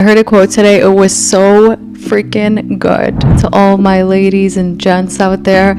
I heard a quote today. It was so freaking good. To all my ladies and gents out there,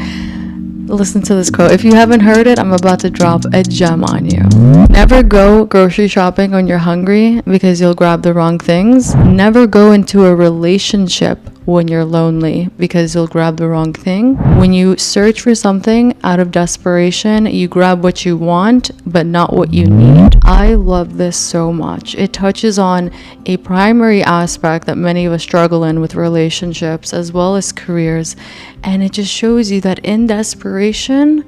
listen to this quote. If you haven't heard it, I'm about to drop a gem on you. Never go grocery shopping when you're hungry because you'll grab the wrong things. Never go into a relationship when you're lonely because you'll grab the wrong thing. When you search for something out of desperation, you grab what you want, but not what you need. I love this so much. It touches on a primary aspect that many of us struggle in with relationships as well as careers. And it just shows you that in desperation,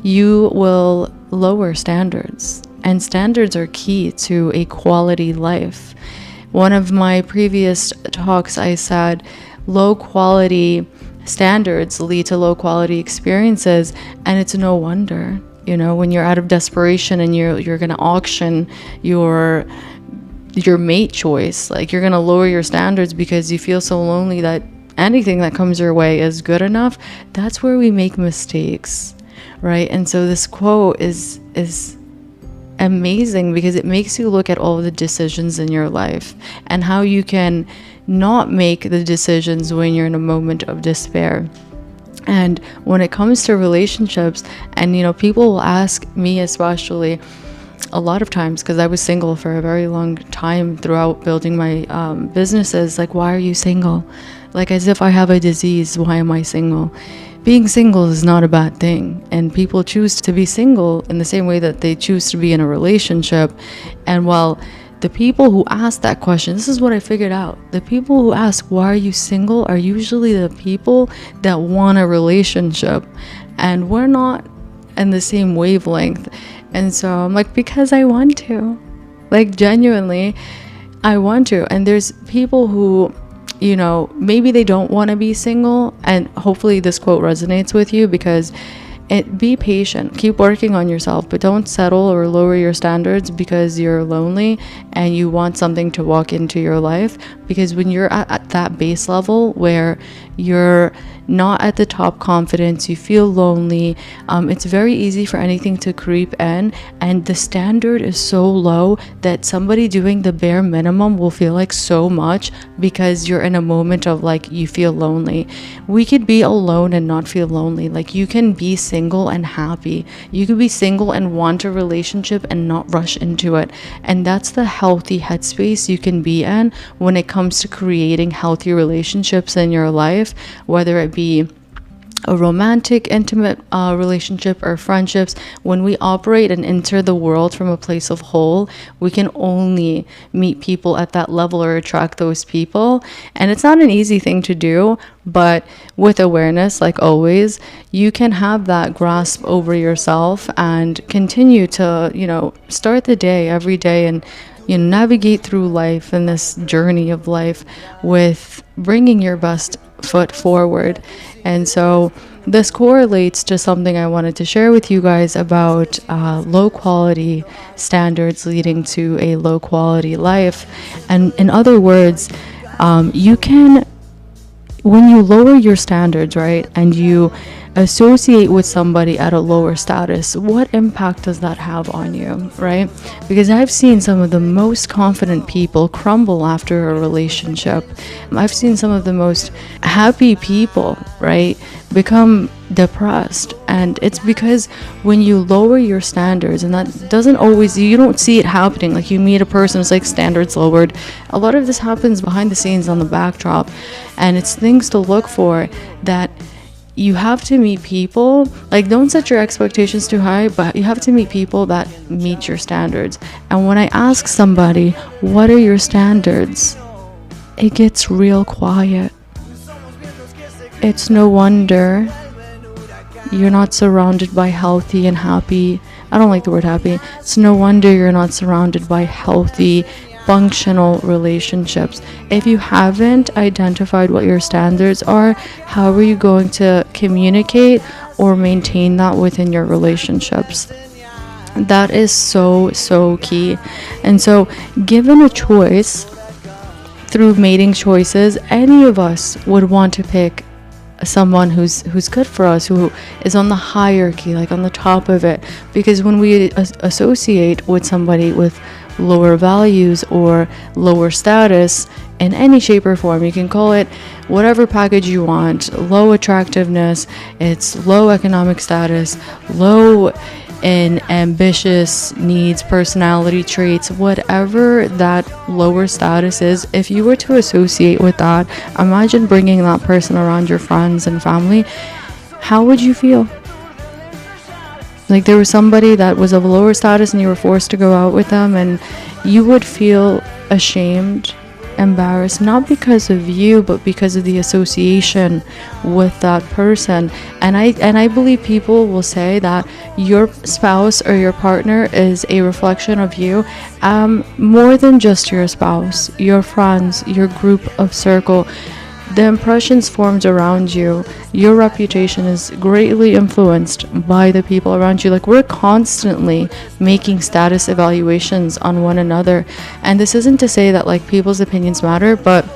you will lower standards. And standards are key to a quality life. One of my previous talks, I said, low quality standards lead to low quality experiences. And it's no wonder, when you're out of desperation and you're going to auction your mate choice, like you're going to lower your standards because you feel so lonely that anything that comes your way is good enough. That's where we make mistakes, right? And so this quote is amazing because it makes you look at all the decisions in your life and how you can not make the decisions when you're in a moment of despair. And when it comes to relationships, and people will ask me, especially a lot of times, because I was single for a very long time throughout building my businesses, like, why are you single? Like, as if I have a disease, why am I single? Being single is not a bad thing, and people choose to be single in the same way that they choose to be in a relationship. And while the people who ask that question, this is what I figured out. The people who ask, why are you single, are usually the people that want a relationship. And we're not in the same wavelength. And so I'm like, because I want to. Like, genuinely, I want to. And there's people who, maybe they don't want to be single. And hopefully this quote resonates with you, because be patient, keep working on yourself, but don't settle or lower your standards because you're lonely and you want something to walk into your life. Because when you're at that base level where you're not at the top confidence, you feel lonely, it's very easy for anything to creep in, and the standard is so low that somebody doing the bare minimum will feel like so much because you're in a moment of like, you feel lonely. We could be alone and not feel lonely. Like, you can be single and happy. You could be single and want a relationship and not rush into it. And that's the healthy headspace you can be in when it comes to creating healthy relationships in your life, whether it be a romantic, intimate relationship or friendships. When we operate and enter the world from a place of whole, we can only meet people at that level or attract those people. And it's not an easy thing to do, but with awareness, like always, you can have that grasp over yourself and continue to, start the day every day and navigate through life and this journey of life with bringing your best foot forward. And so this correlates to something I wanted to share with you guys about low quality standards leading to a low quality life. And in other words, when you lower your standards, right, and you associate with somebody at a lower status, what impact does that have on you, right? Because I've seen some of the most confident people crumble after a relationship. I've seen some of the most happy people, right, become depressed. And it's because when you lower your standards, and that doesn't always, you don't see it happening. Like, you meet a person, it's like standards lowered. A lot of this happens behind the scenes on the backdrop, and it's things to look for that you have to meet people. Like, don't set your expectations too high, but you have to meet people that meet your standards. And when I ask somebody, what are your standards? It gets real quiet. It's no wonder you're not surrounded by healthy and happy. I don't like the word happy. It's no wonder you're not surrounded by healthy, functional relationships. If you haven't identified what your standards are, how are you going to communicate or maintain that within your relationships? That is so key. And so, given a choice through mating choices, any of us would want to pick someone who's good for us, who is on the hierarchy, like on the top of it. Because when we associate with somebody with lower values or lower status, in any shape or form. You can call it whatever package you want. Low attractiveness, it's low economic status, low in ambitious needs, personality traits, whatever that lower status is. If you were to associate with that, imagine bringing that person around your friends and family. How would you feel? Like there was somebody that was of lower status and you were forced to go out with them, and you would feel ashamed, embarrassed, not because of you, but because of the association with that person. And I believe people will say that your spouse or your partner is a reflection of you, more than just your spouse, your friends, your group of circle. The impressions formed around you, your reputation is greatly influenced by the people around you. Like, we're constantly making status evaluations on one another. And this isn't to say that like people's opinions matter, but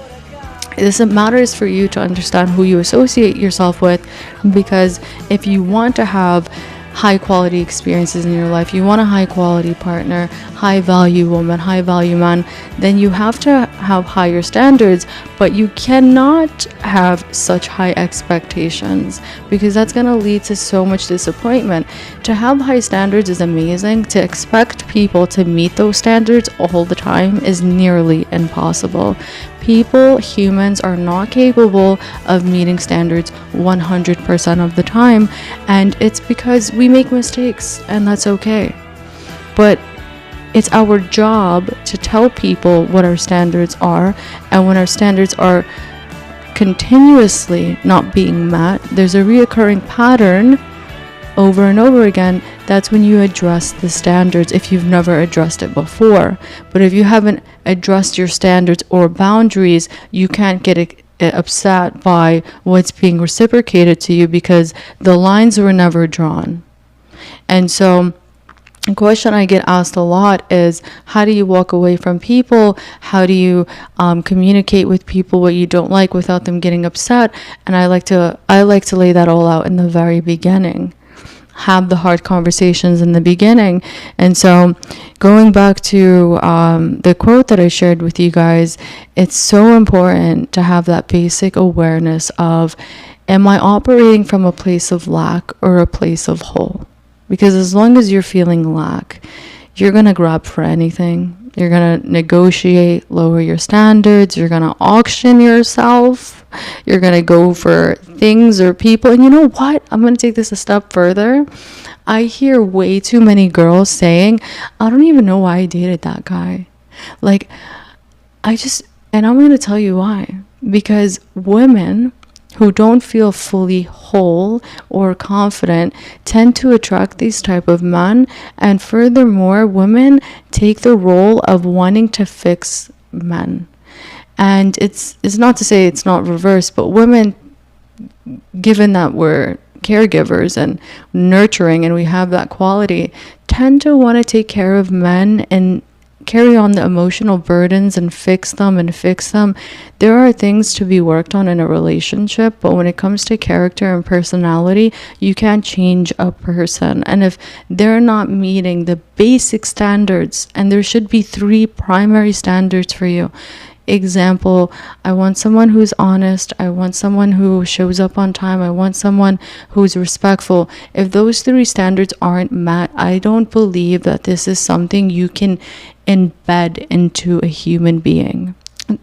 this matters for you to understand who you associate yourself with. Because if you want to have high quality experiences in your life, you want a high quality partner, high value woman, high value man, then you have to have higher standards, but you cannot have such high expectations, because that's going to lead to so much disappointment. To have high standards is amazing. To expect people to meet those standards all the time is nearly impossible. Humans are not capable of meeting standards 100% of the time, and it's because we make mistakes, and that's okay. But it's our job to tell people what our standards are, and when our standards are continuously not being met, there's a reoccurring pattern over and over again. That's when you address the standards, if you've never addressed it before. But if you haven't addressed your standards or boundaries, you can't get upset by what's being reciprocated to you, because the lines were never drawn. And so a question I get asked a lot is, how do you walk away from people? How do you communicate with people what you don't like without them getting upset? And I like to lay that all out in the very beginning. Have the hard conversations in the beginning. And so going back to the quote that I shared with you guys, it's so important to have that basic awareness of, am I operating from a place of lack or a place of whole? Because as long as you're feeling lack, you're going to grab for anything. You're going to negotiate, lower your standards. You're going to auction yourself. You're going to go for things or people. And you know what? I'm going to take this a step further. I hear way too many girls saying, I don't even know why I dated that guy. Like, and I'm going to tell you why. Because women who don't feel fully whole or confident tend to attract these type of men. And furthermore, women take the role of wanting to fix men. And it's not to say it's not reversed, but women, given that we're caregivers and nurturing and we have that quality, tend to want to take care of men and carry on the emotional burdens and fix them. There are things to be worked on in a relationship, but when it comes to character and personality, you can't change a person. And if they're not meeting the basic standards, and there should be 3 primary standards for you. Example, I want someone who's honest, I want someone who shows up on time, I want someone who's respectful. If those 3 standards aren't met, I don't believe that this is something you can embed into a human being.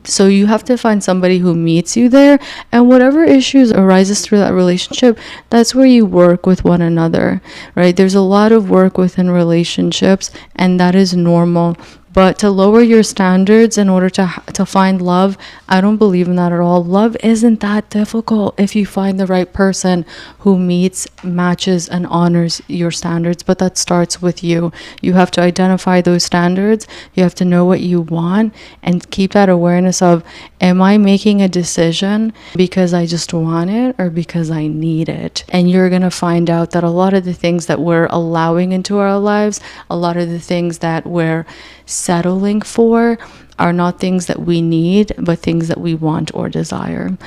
So you have to find somebody who meets you there, and whatever issues arises through that relationship, that's where you work with one another, right? There's a lot of work within relationships, and that is normal. But to lower your standards in order to find love, I don't believe in that at all. Love isn't that difficult if you find the right person who meets, matches, and honors your standards. But that starts with you. You have to identify those standards. You have to know what you want and keep that awareness of, am I making a decision because I just want it or because I need it? And you're going to find out that a lot of the things that we're allowing into our lives, a lot of the things that we're settling for, are not things that we need, but things that we want or desire.